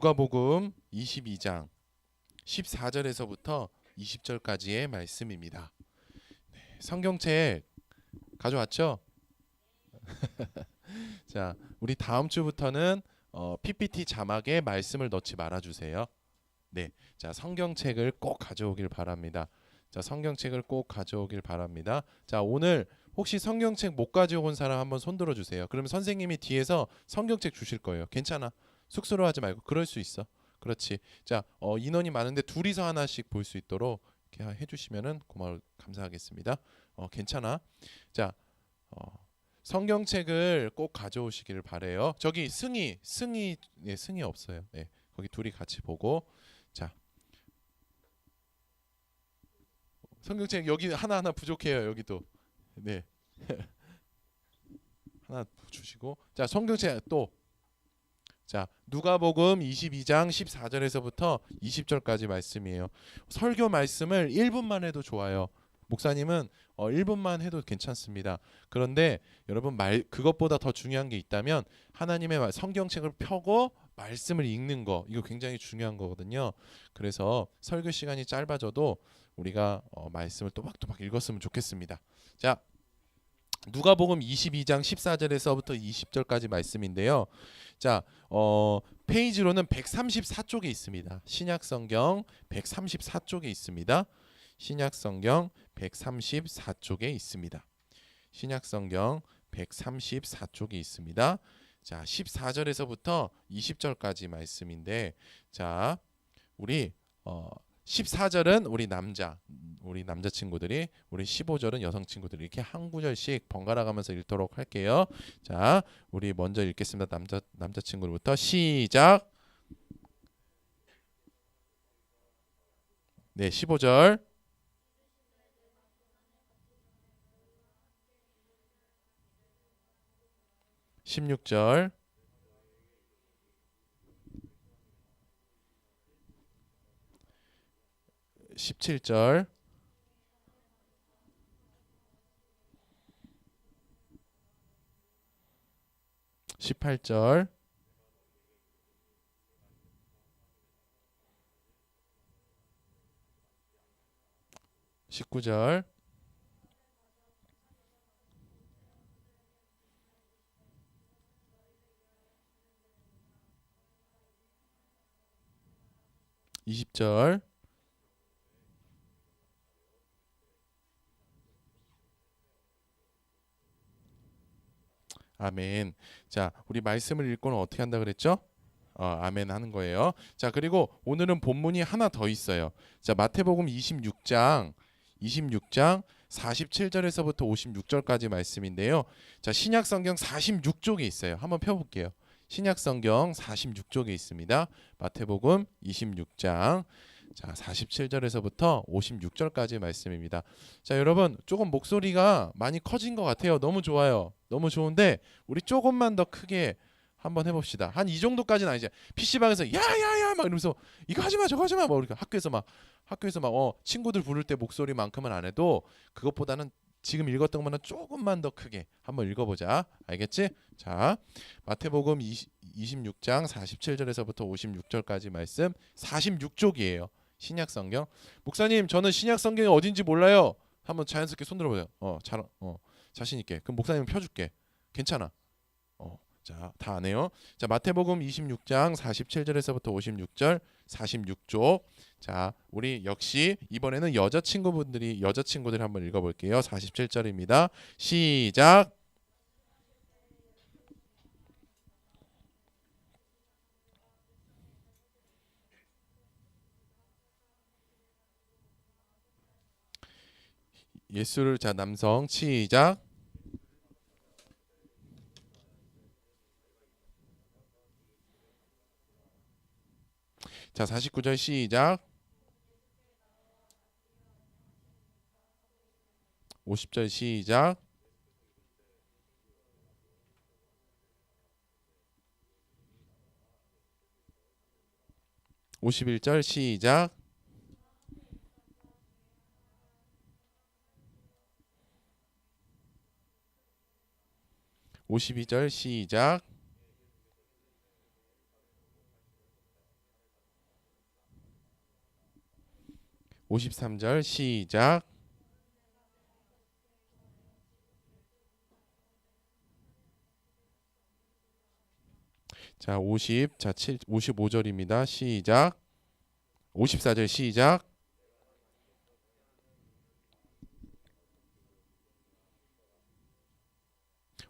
누가복음 22장 14절에서부터 20절까지의 말씀입니다. 성경책 가져왔죠? 자, 우리 다음 주부터는 PPT 자막에 말씀을 넣지 말아 주세요. 네. 자, 성경책을 꼭 가져오길 바랍니다. 자, 성경책을 꼭 가져오길 바랍니다. 자, 오늘 혹시 성경책 못 가져온 사람 한번 손 들어 주세요. 그러면 선생님이 뒤에서 성경책 주실 거예요. 괜찮아. 쑥스러워하지 말고 그럴 수 있어. 그렇지. 자, 인원이 많은데 둘이서 하나씩 볼 수 있도록 이렇게 해주시면은 감사하겠습니다. 괜찮아. 자, 성경책을 꼭 가져오시기를 바래요. 저기 승희 없어요. 네, 거기 둘이 같이 보고. 자, 성경책 여기 하나하나 부족해요. 여기도. 네. 하나 주시고. 자, 성경책 또. 자, 누가복음 22장 14절에서부터 20절까지 말씀이에요. 설교 말씀을 1분만 해도 좋아요. 목사님은 1분만 해도 괜찮습니다. 그런데 여러분 그것보다 더 중요한 게 있다면 하나님의 성경책을 펴고 말씀을 읽는 거, 이거 굉장히 중요한 거거든요. 그래서 설교 시간이 짧아져도 우리가 말씀을 또박또박 읽었으면 좋겠습니다. 자, 누가복음 22장 14절에서부터 20절까지 말씀인데요. 자, 페이지로는 134쪽에 있습니다. 신약성경 134쪽에 있습니다. 신약성경 134쪽에 있습니다. 신약성경 134쪽에 있습니다. 자, 14절에서부터 20절까지 말씀인데, 자, 우리 14절은 우리 남자친구들이, 우리 15절은 여성친구들이 이렇게 한 구절씩 번갈아 가면서 읽도록 할게요. 자, 우리 먼저 읽겠습니다. 남자친구부터 시작. 네, 15절. 16절. 17절. 18절. 19절. 20절. 아멘. 자, 우리 말씀을 읽고는 어떻게 한다 그랬죠? 아멘 하는 거예요. 자, 그리고 오늘은 본문이 하나 더 있어요. 자, 마태복음 26장 47절에서부터 56절까지 말씀인데요. 자, 신약성경 46쪽에 있어요. 한번 펴볼게요. 신약성경 46쪽에 있습니다. 마태복음 26장 자, 47절에서부터 56절까지 말씀입니다. 자, 여러분 조금 목소리가 많이 커진 것 같아요. 너무 좋아요. 너무 좋은데 우리 조금만 더 크게 한번 해봅시다. 한 이 정도까지는 아니지. PC방에서 야야야 막 이러면서 이거 하지 마 저거 하지 마 뭐 우리가 학교에서 막 친구들 부를 때 목소리만큼은 안 해도 그것보다는 지금 읽었던 것보다 조금만 더 크게 한번 읽어보자. 알겠지? 자, 마태복음 26장 47절에서부터 56절까지 말씀 46쪽이에요. 신약성경. 목사님, 저는 신약성경이 어딘지 몰라요. 한번 자연스럽게 손 들어보세요. 자신 있게. 그럼 목사님 펴줄게. 괜찮아. 자, 다 안 해요. 자, 마태복음 26장 47절에서부터 56절 46쪽. 자, 우리 역시 이번에는 여자친구들이 한번 읽어볼게요. 47절입니다. 시작. 예수를 자 남성 시작. 자, 49절 시작. 50절 시작. 51절 시작. 52절 시작. 53절 시작. 자, 55절입니다. 시작. 54절 시작.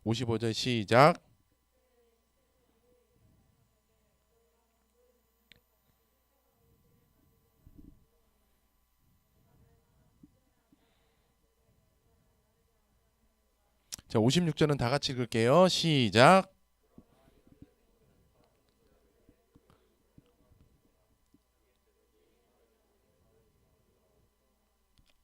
(55절) 시작. 자, 56절은 다 같이 읽을게요. 시작.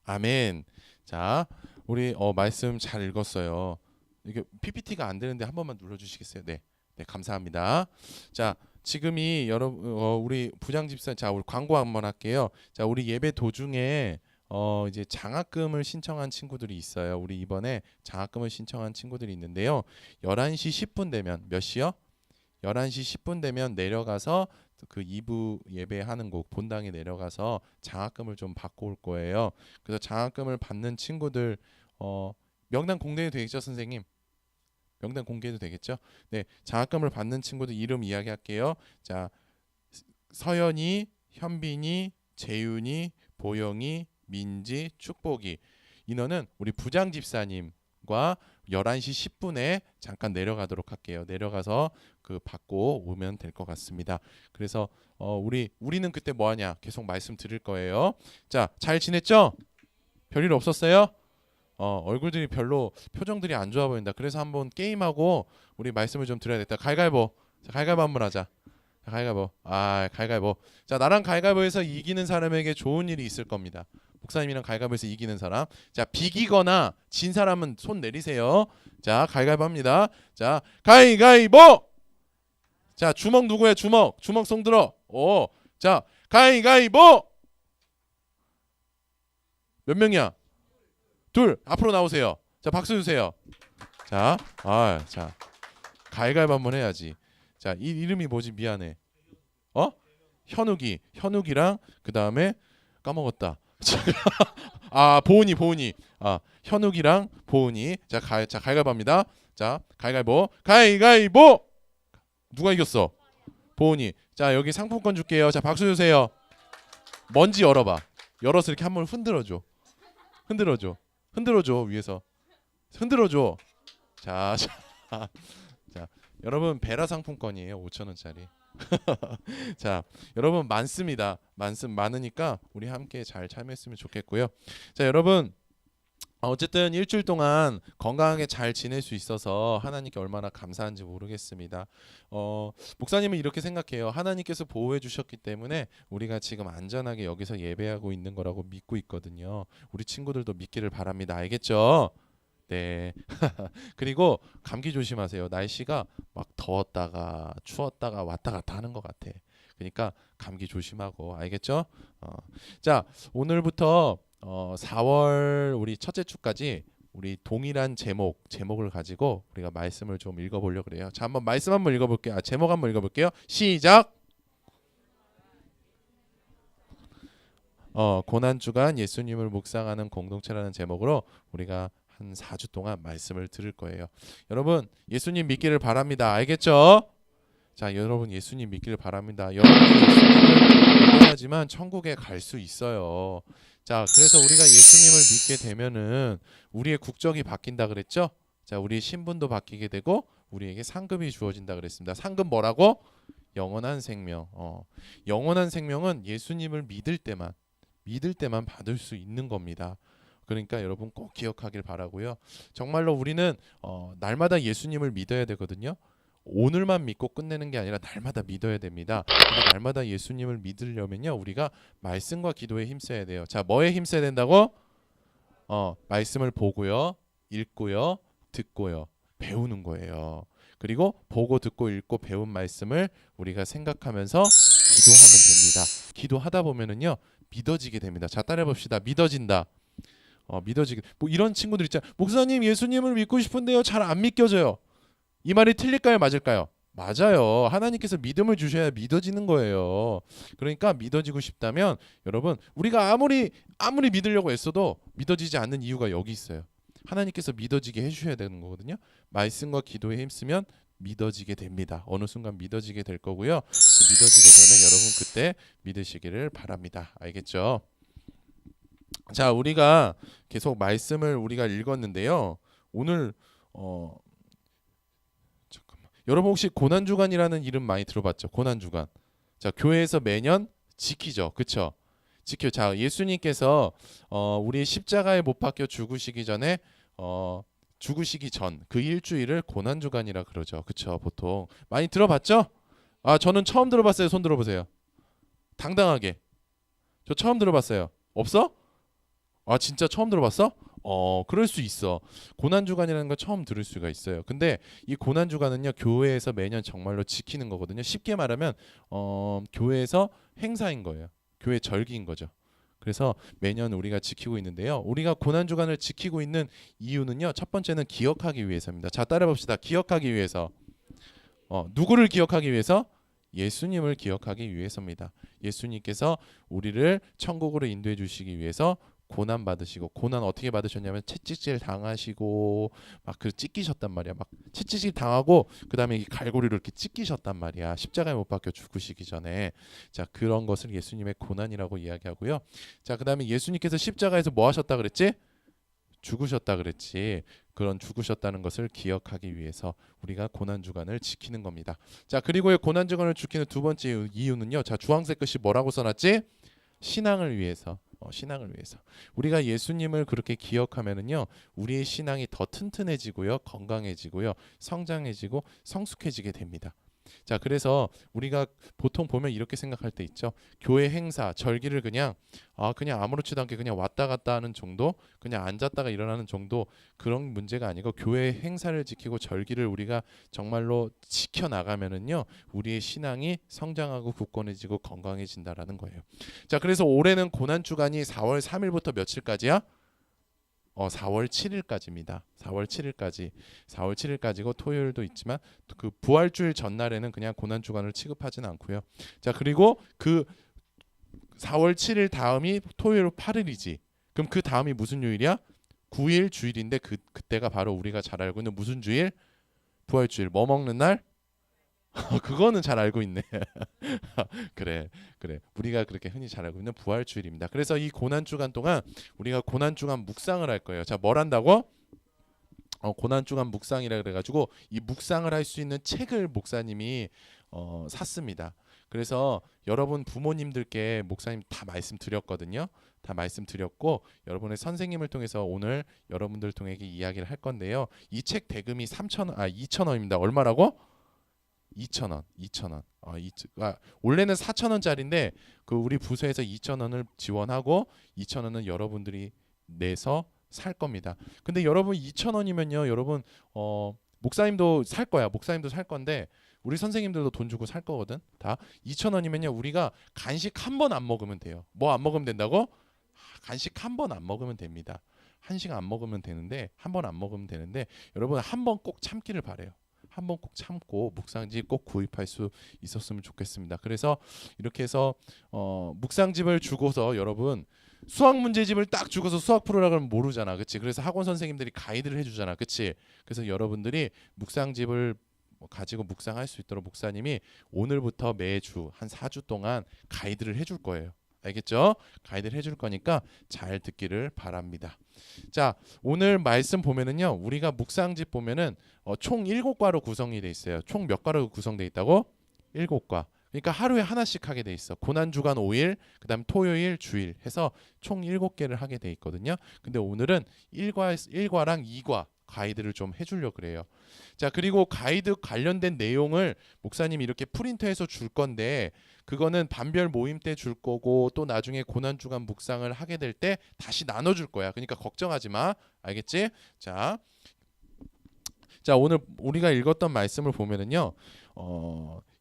아멘. 자, 우리 말씀 잘 읽었어요. 이게 PPT가 안 되는데 한 번만 눌러 주시겠어요? 네. 네, 감사합니다. 자, 지금이 여러분 우리 부장 집사, 자, 우리 광고 한번 할게요. 자, 우리 예배 도중에 이제 장학금을 신청한 친구들이 있어요. 우리 이번에 장학금을 신청한 친구들이 있는데요. 11시 10분 되면 몇 시요? 11시 10분 되면 내려가서 그 2부 예배하는 곳 본당에 내려가서 장학금을 좀 받고 올 거예요. 그래서 장학금을 받는 친구들 명단 공개해도 되겠죠, 선생님? 명단 공개해도 되겠죠? 네, 장학금을 받는 친구들 이름 이야기할게요. 자, 서연이, 현빈이, 재윤이, 보영이, 민지, 축복이. 인원은 우리 부장 집사님과 11시 10분에 잠깐 내려가도록 할게요. 내려가서 그 받고 오면 될 것 같습니다. 그래서 우리는 그때 뭐 하냐 계속 말씀드릴 거예요. 자, 잘 지냈죠? 별일 없었어요? 얼굴들이 별로 표정들이 안 좋아 보인다. 그래서 한번 게임하고 우리 말씀을 좀 드려야겠다. 가위바위보. 자, 가위바위보 한번 하자. 자, 가위바위보. 가위바위보. 자, 나랑 가위바위보에서 이기는 사람에게 좋은 일이 있을 겁니다. 목사님이랑 가위바위보에서 이기는 사람. 자, 비기거나 진 사람은 손 내리세요. 자, 가위바위보 합니다. 자, 가위바위보. 자, 주먹 누구야? 주먹 손 들어. 자, 가위바위보. 몇 명이야? 둘. 앞으로 나오세요. 자, 박수 주세요. 자, 자, 가위바위보 한번 해야지. 자, 이 이름이 뭐지? 미안해. 현욱이랑 그 다음에 까먹었다. 보은이. 현욱이랑 보은이. 자, 가위바위보 합니다. 자, 가위바위보. 누가 이겼어? 보은이. 자, 여기 상품권 줄게요. 자, 박수 주세요. 먼지 열어봐. 열어서 이렇게 한번 흔들어줘. 위에서 흔들어줘. 자, 여러분 베라 상품권이에요. 5,000원짜리. 자, 여러분 많으니까 우리 함께 잘 참여했으면 좋겠고요. 자, 여러분 어쨌든 일주일 동안 건강하게 잘 지낼 수 있어서 하나님께 얼마나 감사한지 모르겠습니다. 목사님은 이렇게 생각해요. 하나님께서 보호해 주셨기 때문에 우리가 지금 안전하게 여기서 예배하고 있는 거라고 믿고 있거든요. 우리 친구들도 믿기를 바랍니다. 알겠죠? 네. 그리고 감기 조심하세요. 날씨가 막 더웠다가 추웠다가 왔다 갔다 하는 것 같아. 그러니까 감기 조심하고, 알겠죠? 자, 오늘부터 4월 우리 첫째 주까지 우리 동일한 제목을 가지고 우리가 말씀을 좀 읽어보려고 그래요. 자, 말씀 한번 읽어볼게요. 제목 한번 읽어볼게요. 시작. 고난주간 예수님을 묵상하는 공동체라는 제목으로 우리가 한 4주 동안 말씀을 들을 거예요. 여러분 예수님 믿기를 바랍니다. 알겠죠? 자, 여러분 예수님 믿기를 바랍니다. 여러분이 예수님을 믿어야지만 천국에 갈 수 있어요. 자, 그래서 우리가 예수님을 믿게 되면은 우리의 국적이 바뀐다 그랬죠? 자, 우리의 신분도 바뀌게 되고 우리에게 상급이 주어진다 그랬습니다. 상급 뭐라고? 영원한 생명. 영원한 생명은 예수님을 믿을 때만 받을 수 있는 겁니다. 그러니까 여러분 꼭 기억하길 바라고요. 정말로 우리는 날마다 예수님을 믿어야 되거든요. 오늘만 믿고 끝내는 게 아니라 날마다 믿어야 됩니다. 근데 날마다 예수님을 믿으려면요, 우리가 말씀과 기도에 힘써야 돼요. 자, 뭐에 힘써야 된다고? 말씀을 보고요, 읽고요, 듣고요, 배우는 거예요. 그리고 보고 듣고 읽고 배운 말씀을 우리가 생각하면서 기도하면 됩니다. 기도하다 보면은요 믿어지게 됩니다. 자, 따라해 봅시다. 믿어진다. 믿어지게. 뭐 이런 친구들 있잖아요. 목사님 예수님을 믿고 싶은데요 잘 안 믿겨져요. 이 말이 틀릴까요, 맞을까요? 맞아요. 하나님께서 믿음을 주셔야 믿어지는 거예요. 그러니까 믿어지고 싶다면 여러분 우리가 아무리 믿으려고 애써도 믿어지지 않는 이유가 여기 있어요. 하나님께서 믿어지게 해주셔야 되는 거거든요. 말씀과 기도에 힘쓰면 믿어지게 됩니다. 어느 순간 믿어지게 될 거고요. 믿어지게 되면 여러분 그때 믿으시기를 바랍니다. 알겠죠? 자, 우리가 계속 말씀을 우리가 읽었는데요. 오늘 잠깐만. 여러분 혹시 고난주간이라는 이름 많이 들어봤죠? 고난주간. 자, 교회에서 매년 지키죠. 그쵸? 지켜. 자, 예수님께서 우리 십자가에 못 박혀 죽으시기 전에 죽으시기 전 그 일주일을 고난주간이라 그러죠. 그쵸? 보통 많이 들어봤죠? 아, 저는 처음 들어봤어요. 손 들어보세요. 당당하게. 저 처음 들어봤어요. 없어? 아, 진짜 처음 들어봤어? 그럴 수 있어. 고난주간이라는 거 처음 들을 수가 있어요. 근데 이 고난주간은요, 교회에서 매년 정말로 지키는 거거든요. 쉽게 말하면 교회에서 행사인 거예요. 교회 절기인 거죠. 그래서 매년 우리가 지키고 있는데요. 우리가 고난주간을 지키고 있는 이유는요. 첫 번째는 기억하기 위해서입니다. 자, 따라 봅시다. 기억하기 위해서. 누구를 기억하기 위해서? 예수님을 기억하기 위해서입니다. 예수님께서 우리를 천국으로 인도해 주시기 위해서 고난 받으시고, 고난 어떻게 받으셨냐면 채찍질 당하시고 막 그 찢기셨단 말이야. 막 채찍질 당하고 그다음에 이 갈고리로 이렇게 찢기셨단 말이야. 십자가에 못 박혀 죽으시기 전에. 자, 그런 것을 예수님의 고난이라고 이야기하고요. 자, 그다음에 예수님께서 십자가에서 뭐 하셨다 그랬지? 죽으셨다 그랬지. 그런 죽으셨다는 것을 기억하기 위해서 우리가 고난주간을 지키는 겁니다. 자, 그리고 고난주간을 지키는 두 번째 이유는요. 자, 주황색 글씨 뭐라고 써놨지? 신앙을 위해서. 신앙을 위해서. 우리가 예수님을 그렇게 기억하면은요, 우리의 신앙이 더 튼튼해지고요, 건강해지고요, 성장해지고 성숙해지게 됩니다. 자, 그래서 우리가 보통 보면 이렇게 생각할 때 있죠. 교회 행사, 절기를 그냥 아무렇지도 않게 그냥 왔다 갔다 하는 정도, 그냥 앉았다가 일어나는 정도, 그런 문제가 아니고 교회 행사를 지키고 절기를 우리가 정말로 지켜 나가면은요, 우리의 신앙이 성장하고 굳건해지고 건강해진다라는 거예요. 자, 그래서 올해는 고난 주간이 4월 3일부터 며칠까지야? 4월 7일까지입니다. 4월 7일까지. 4월 7일까지고 토요일도 있지만 그 부활주일 전날에는 그냥 고난 주간을 취급하지는 않고요. 자, 그리고 그 4월 7일 다음이 토요일 8일이지. 그럼 그 다음이 무슨 요일이야? 9일 주일인데 그때가 바로 우리가 잘 알고 있는 무슨 주일? 부활주일. 뭐 먹는 날? 그거는 잘 알고 있네. 그래. 우리가 그렇게 흔히 잘 알고 있는 부활주일입니다. 그래서 이 고난주간 동안 우리가 고난주간 묵상을 할 거예요. 자, 뭘 한다고? 고난주간 묵상이라 그래가지고 이 묵상을 할 수 있는 책을 목사님이 샀습니다. 그래서 여러분 부모님들께 목사님 다 말씀드렸거든요. 다 말씀드렸고 여러분의 선생님을 통해서 오늘 여러분들 통해 이야기를 할 건데요. 이 책 대금이 2,000원입니다. 얼마라고? 2,000원. 원래는 4,000원짜리인데 그 우리 부서에서 2,000원을 지원하고 2,000원은 여러분들이 내서 살 겁니다. 근데 여러분 2,000원이면요, 여러분 목사님도 살 거야. 목사님도 살 건데 우리 선생님들도 돈 주고 살 거거든. 다 2,000원이면요, 우리가 간식 한 번 안 먹으면 돼요. 뭐 안 먹으면 된다고? 간식 한 번 안 먹으면 됩니다. 한식 안 먹으면 되는데 한 번 안 먹으면 되는데 여러분 한 번 꼭 참기를 바래요. 한 번 꼭 참고 묵상지 꼭 구입할 수 있었으면 좋겠습니다. 그래서 이렇게 해서 묵상집을 주고서 여러분 수학 문제집을 딱 주고서 수학 풀으라 그러면 모르잖아. 그치? 그래서 학원 선생님들이 가이드를 해주잖아. 그치? 그래서 여러분들이 묵상집을 가지고 묵상할 수 있도록 목사님이 오늘부터 매주 한 4주 동안 가이드를 해줄 거예요. 알겠죠? 가이드를 해줄 거니까 잘 듣기를 바랍니다. 자, 오늘 말씀 보면은요, 우리가 묵상집 보면은 총 7과로 구성이 돼 있어요. 총 몇 과로 구성돼 있다고? 7과. 그러니까 하루에 하나씩 하게 돼 있어. 고난주간 5일, 그다음 토요일, 주일 해서 총 7개를 하게 돼 있거든요. 근데 오늘은 1과랑 2과 가이드를 좀 해주려고 그래요. 자, 그리고 가이드 관련된 내용을 목사님이 이렇게 프린트해서 줄 건데 그거는 반별 모임 때 줄 거고 또 나중에 고난주간 묵상을 하게 될 때 다시 나눠줄 거야. 그러니까 걱정하지 마. 알겠지? 자, 오늘 우리가 읽었던 말씀을 보면은요,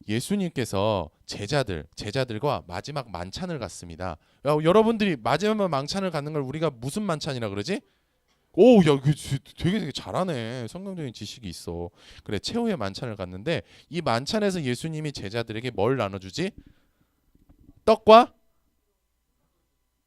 예수님께서 제자들과 마지막 만찬을 갖습니다. 여러분들이 마지막 만찬을 갖는 걸 우리가 무슨 만찬이라 그러지? 오, 야, 되게 잘하네. 성경적인 지식이 있어. 그래, 최후의 만찬을 갔는데 이 만찬에서 예수님이 제자들에게 뭘 나눠주지? 떡과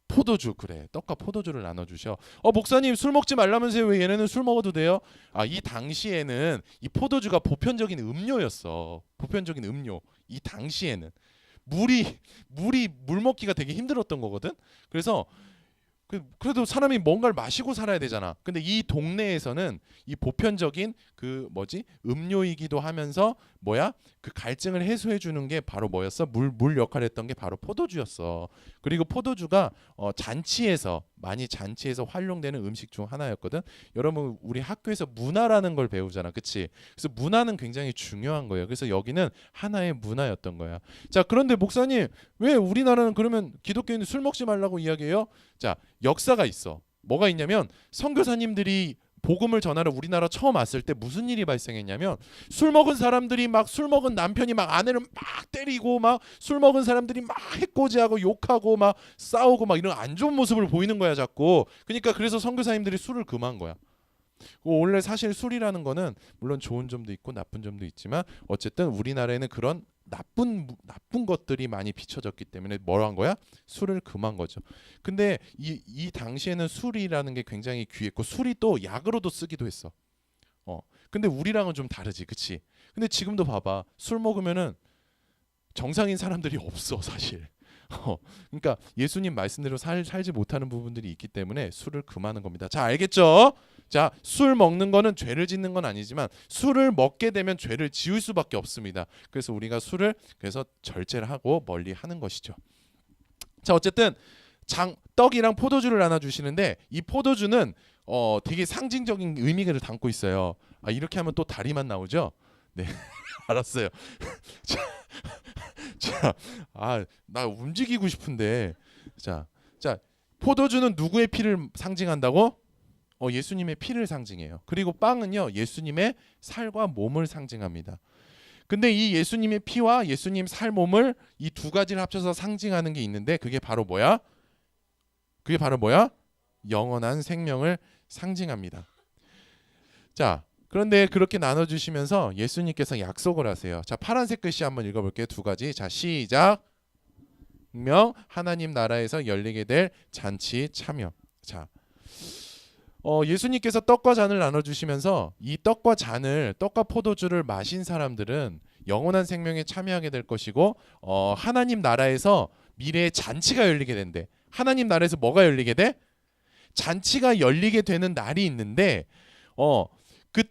포도주. 그래, 떡과 포도주를 나눠주셔. 목사님 술 먹지 말라면서요? 왜 얘네는 술 먹어도 돼요? 이 당시에는 이 포도주가 보편적인 음료였어. 보편적인 음료. 이 당시에는 물 먹기가 되게 힘들었던 거거든. 그래서 그래도 사람이 뭔가를 마시고 살아야 되잖아. 근데 이 동네에서는 이 보편적인 그 뭐지? 음료이기도 하면서 뭐야? 그 갈증을 해소해 주는 게 바로 뭐였어? 물 역할을 했던 게 바로 포도주였어. 그리고 포도주가 많이 잔치에서 활용되는 음식 중 하나였거든. 여러분 우리 학교에서 문화라는 걸 배우잖아. 그치? 그래서 문화는 굉장히 중요한 거예요. 그래서 여기는 하나의 문화였던 거야. 자, 그런데 목사님 왜 우리나라는 그러면 기독교인은 술 먹지 말라고 이야기해요? 자, 역사가 있어. 뭐가 있냐면 선교사님들이 복음을 전하러 우리나라 처음 왔을 때 무슨 일이 발생했냐면 술 먹은 사람들이 막 술 먹은 남편이 막 아내를 막 때리고 막 술 먹은 사람들이 막 해코지하고 욕하고 막 싸우고 막 이런 안 좋은 모습을 보이는 거야 자꾸. 그러니까 그래서 선교사님들이 술을 금한 거야. 원래 사실 술이라는 거는 물론 좋은 점도 있고 나쁜 점도 있지만 어쨌든 우리나라에는 그런 나쁜 것들이 많이 비춰졌기 때문에 뭘 한 거야? 술을 금한 거죠. 근데 이 당시에는 술이라는 게 굉장히 귀했고 술이 또 약으로도 쓰기도 했어. 근데 우리랑은 좀 다르지, 그치? 근데 지금도 봐봐, 술 먹으면은 정상인 사람들이 없어 사실. 그러니까 예수님 말씀대로 살지 못하는 부분들이 있기 때문에 술을 금하는 겁니다. 자, 알겠죠? 자, 술 먹는 거는 죄를 짓는 건 아니지만 술을 먹게 되면 죄를 지을 수밖에 없습니다. 그래서 우리가 술을 그래서 절제를 하고 멀리 하는 것이죠. 자, 어쨌든 떡이랑 포도주를 나눠주시는데 이 포도주는 되게 상징적인 의미를 담고 있어요. 이렇게 하면 또 다리만 나오죠? 네, 알았어요. 자, 나 움직이고 싶은데. 자, 포도주는 누구의 피를 상징한다고? 예수님의 피를 상징해요. 그리고 빵은요, 예수님의 살과 몸을 상징합니다. 근데 이 예수님의 피와 예수님 살 몸을 이 두 가지를 합쳐서 상징하는 게 있는데 그게 바로 뭐야? 영원한 생명을 상징합니다. 자, 그런데 그렇게 나눠주시면서 예수님께서 약속을 하세요. 자, 파란색 글씨 한번 읽어볼게요. 두 가지. 자, 시작. 명 하나님 나라에서 열리게 될 잔치 참여. 자, 예수님께서 떡과 잔을 나눠주시면서 이 떡과 포도주를 마신 사람들은 영원한 생명에 참여하게 될 것이고 하나님 나라에서 미래의 잔치가 열리게 된대. 하나님 나라에서 뭐가 열리게 돼? 잔치가 열리게 되는 날이 있는데 그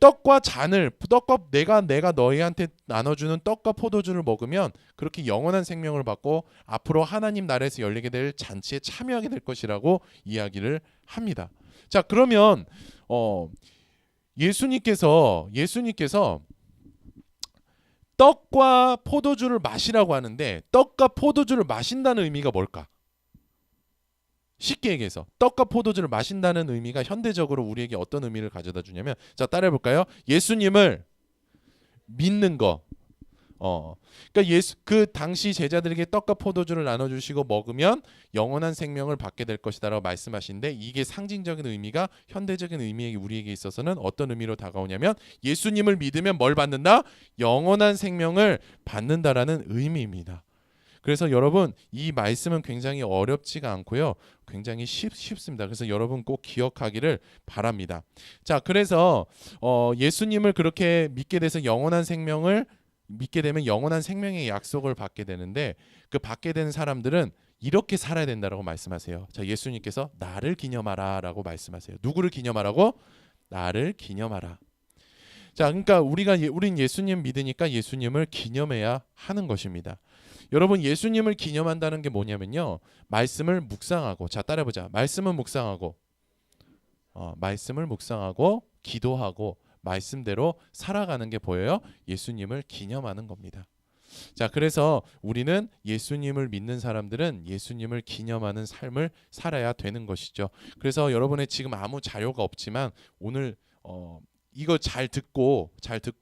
내가 너희한테 나눠주는 떡과 포도주를 먹으면 그렇게 영원한 생명을 받고 앞으로 하나님 나라에서 열리게 될 잔치에 참여하게 될 것이라고 이야기를 합니다. 자, 그러면 예수님께서 떡과 포도주를 마시라고 하는데 떡과 포도주를 마신다는 의미가 뭘까? 쉽게 얘기해서 떡과 포도주를 마신다는 의미가 현대적으로 우리에게 어떤 의미를 가져다 주냐면, 자, 따라해 볼까요? 예수님을 믿는 거. 그러니까 그 당시 제자들에게 떡과 포도주를 나눠주시고 먹으면 영원한 생명을 받게 될 것이다라고 말씀하시는데, 이게 상징적인 의미가 현대적인 의미에 우리에게 있어서는 어떤 의미로 다가오냐면 예수님을 믿으면 뭘 받는다? 영원한 생명을 받는다라는 의미입니다. 그래서 여러분, 이 말씀은 굉장히 어렵지가 않고요, 굉장히 쉽습니다. 그래서 여러분 꼭 기억하기를 바랍니다. 자, 그래서 예수님을 그렇게 믿게 돼서 영원한 생명을 믿게 되면 영원한 생명의 약속을 받게 되는데, 그 받게 된 사람들은 이렇게 살아야 된다라고 말씀하세요. 자, 예수님께서 나를 기념하라라고 말씀하세요. 누구를 기념하라고? 나를 기념하라. 자, 그러니까 우린 예수님 믿으니까 예수님을 기념해야 하는 것입니다. 여러분, 예수님을 기념한다는 게 뭐냐면요, 말씀을 묵상하고, 자, 따라해보자. 말씀을 묵상하고 기도하고 말씀대로 살아가는 게 보여요. 예수님을 기념하는 겁니다. 자, 그래서 우리는 예수님을 믿는 사람들은 예수님을 기념하는 삶을 살아야 되는 것이죠. 그래서 여러분의 지금 아무 자료가 없지만 오늘 이거 잘 듣고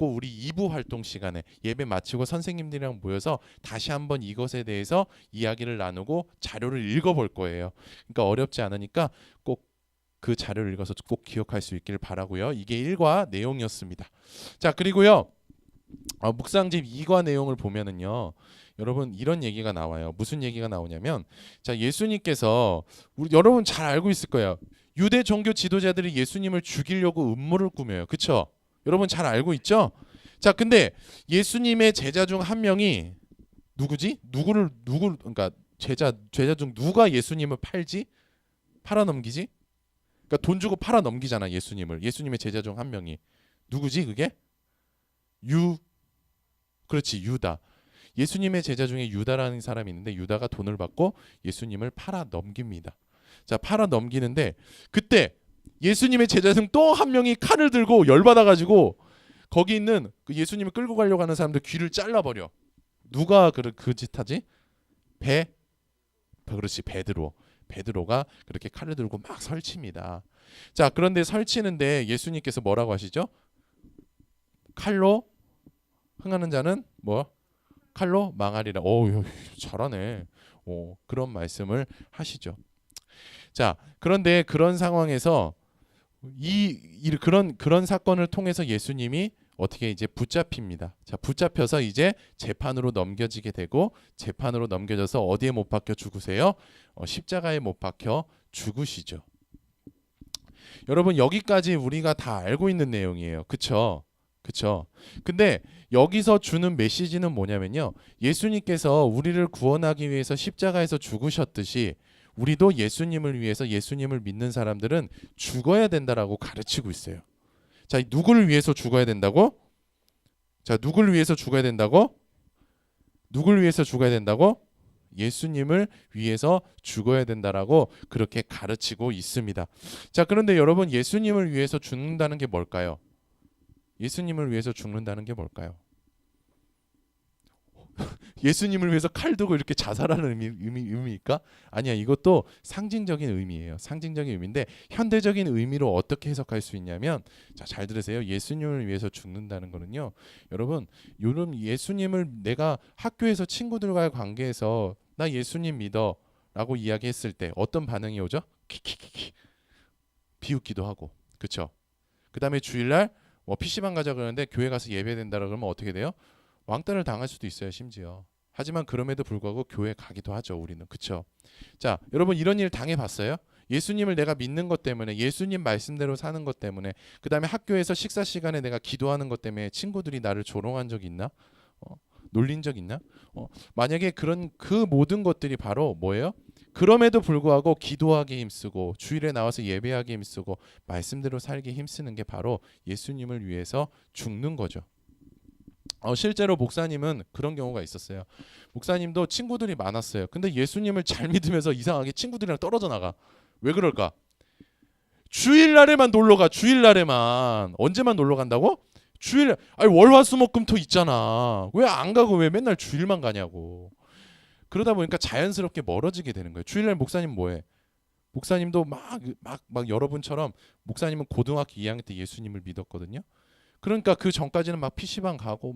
우리 2부 활동 시간에 예배 마치고 선생님들이랑 모여서 다시 한번 이것에 대해서 이야기를 나누고 자료를 읽어볼 거예요. 그러니까 어렵지 않으니까 꼭 그 자료를 읽어서 꼭 기억할 수 있기를 바라고요. 이게 1과 내용이었습니다. 자, 그리고요. 묵상집 2과 내용을 보면은요. 여러분 이런 얘기가 나와요. 무슨 얘기가 나오냐면 자, 예수님께서 여러분 잘 알고 있을 거예요. 유대 종교 지도자들이 예수님을 죽이려고 음모를 꾸며요. 그렇죠? 여러분 잘 알고 있죠? 자, 근데 예수님의 제자 중 한 명이 누구지? 그러니까 제자 중 누가 예수님을 팔아 넘기지? 그러니까 돈 주고 팔아 넘기잖아, 예수님을. 예수님의 제자 중 한 명이 누구지? 그게 그렇지, 유다. 예수님의 제자 중에 유다라는 사람이 있는데 유다가 돈을 받고 예수님을 팔아 넘깁니다. 자, 팔아 넘기는데 그때 예수님의 제자 중 또 한 명이 칼을 들고 열받아 가지고 거기 있는 그 예수님을 끌고 가려고 하는 사람들 귀를 잘라버려. 누가 그 짓하지? 그렇지, 베드로가 그렇게 칼을 들고 막 설칩니다. 자, 그런데 설치는데 예수님께서 뭐라고 하시죠? 칼로 흥하는 자는 칼로 망하리라. 잘하네. 그런 말씀을 하시죠. 자, 그런데 그런 상황에서 그런 사건을 통해서 예수님이 어떻게 이제 붙잡힙니다. 자, 붙잡혀서 이제 재판으로 넘겨지게 되고 재판으로 넘겨져서 어디에 못 박혀 죽으세요? 십자가에 못 박혀 죽으시죠. 여러분 여기까지 우리가 다 알고 있는 내용이에요. 그쵸? 근데 여기서 주는 메시지는 뭐냐면요. 예수님께서 우리를 구원하기 위해서 십자가에서 죽으셨듯이 우리도 예수님을 위해서 예수님을 믿는 사람들은 죽어야 된다라고 가르치고 있어요. 자, 누구를 위해서 죽어야 된다고? 자, 누구를 위해서 죽어야 된다고? 예수님을 위해서 죽어야 된다라고 그렇게 가르치고 있습니다. 자, 그런데 여러분 예수님을 위해서 죽는다는 게 뭘까요? 예수님을 위해서 죽는다는 게 뭘까요? 예수님을 위해서 칼 들고 이렇게 자살하는 의미일까? 아니야, 이것도 상징적인 의미예요. 상징적인 의미인데 현대적인 의미로 어떻게 해석할 수 있냐면 자, 잘 들으세요. 예수님을 위해서 죽는다는 거는요. 여러분 예수님을 내가 학교에서 친구들과의 관계에서 나 예수님 믿어 라고 이야기했을 때 어떤 반응이 오죠? 키키키키 비웃기도 하고, 그쵸? 그 다음에 주일날 PC방 가자 그러는데 교회 가서 예배된다라 그러면 어떻게 돼요? 왕따를 당할 수도 있어요, 심지어. 하지만 그럼에도 불구하고 교회 가기도 하죠, 우리는. 그쵸? 자, 여러분 이런 일 당해봤어요? 예수님을 내가 믿는 것 때문에, 예수님 말씀대로 사는 것 때문에, 그 다음에 학교에서 식사 시간에 내가 기도하는 것 때문에 친구들이 나를 조롱한 적 있나? 놀린 적 있나? 만약에 그 모든 것들이 바로 뭐예요? 그럼에도 불구하고 기도하기 힘쓰고 주일에 나와서 예배하기 힘쓰고 말씀대로 살기 힘쓰는 게 바로 예수님을 위해서 죽는 거죠. 실제로 목사님은 그런 경우가 있었어요. 목사님도 친구들이 많았어요. 근데 예수님을 잘 믿으면서 이상하게 친구들이랑 떨어져 나가. 왜 그럴까? 주일날에만 놀러 가. 주일날에만. 언제만 놀러 간다고? 월화수목금토 있잖아. 왜 안 가고 왜 맨날 주일만 가냐고. 그러다 보니까 자연스럽게 멀어지게 되는 거예요. 주일날 목사님 뭐해? 목사님도 막 여러분처럼 목사님은 고등학교 2학년 때 예수님을 믿었거든요. 그러니까 그 전까지는 막 PC방 가고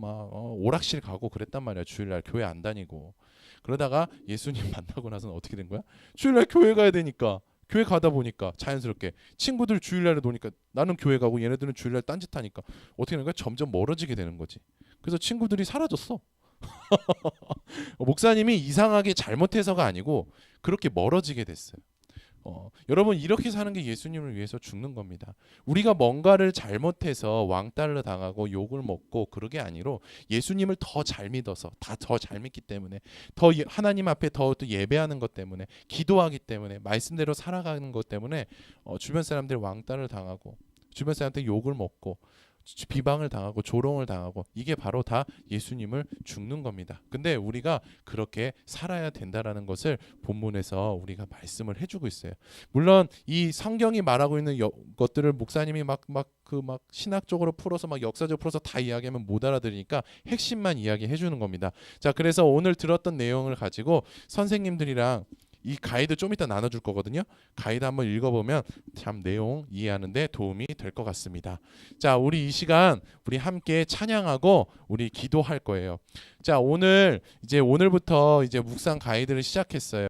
오락실 가고 그랬단 말이야. 주일날 교회 안 다니고. 그러다가 예수님 만나고 나서는 어떻게 된 거야? 주일날 교회 가야 되니까. 교회 가다 보니까 자연스럽게 친구들 주일날에 노니까 나는 교회 가고 얘네들은 주일날 딴짓하니까 어떻게 되는 거야? 점점 멀어지게 되는 거지. 그래서 친구들이 사라졌어. 목사님이 이상하게 잘못해서가 아니고 그렇게 멀어지게 됐어요. 여러분 이렇게 사는 게 예수님을 위해서 죽는 겁니다. 우리가 뭔가를 잘못해서 왕따를 당하고 욕을 먹고 그러게 아니로 예수님을 더 잘 믿어서 더 잘 믿기 때문에 더 하나님 앞에 더 예배하는 것 때문에 기도하기 때문에 말씀대로 살아가는 것 때문에 주변 사람들 왕따를 당하고 주변 사람한테 욕을 먹고 비방을 당하고 조롱을 당하고 이게 바로 다 예수님을 죽는 겁니다. 근데 우리가 그렇게 살아야 된다라는 것을 본문에서 우리가 말씀을 해주고 있어요. 물론 이 성경이 말하고 있는 것들을 목사님이 막 신학적으로 풀어서 막 역사적으로 풀어서 다 이야기하면 못 알아들으니까 핵심만 이야기해 주는 겁니다. 자, 그래서 오늘 들었던 내용을 가지고 선생님들이랑 이 가이드 좀 이따 나눠줄 거거든요. 가이드 한번 읽어보면 참 내용 이해하는데 도움이 될 것 같습니다. 자, 우리 이 시간 우리 함께 찬양하고 우리 기도할 거예요. 자, 오늘부터 이제 묵상 가이드를 시작했어요.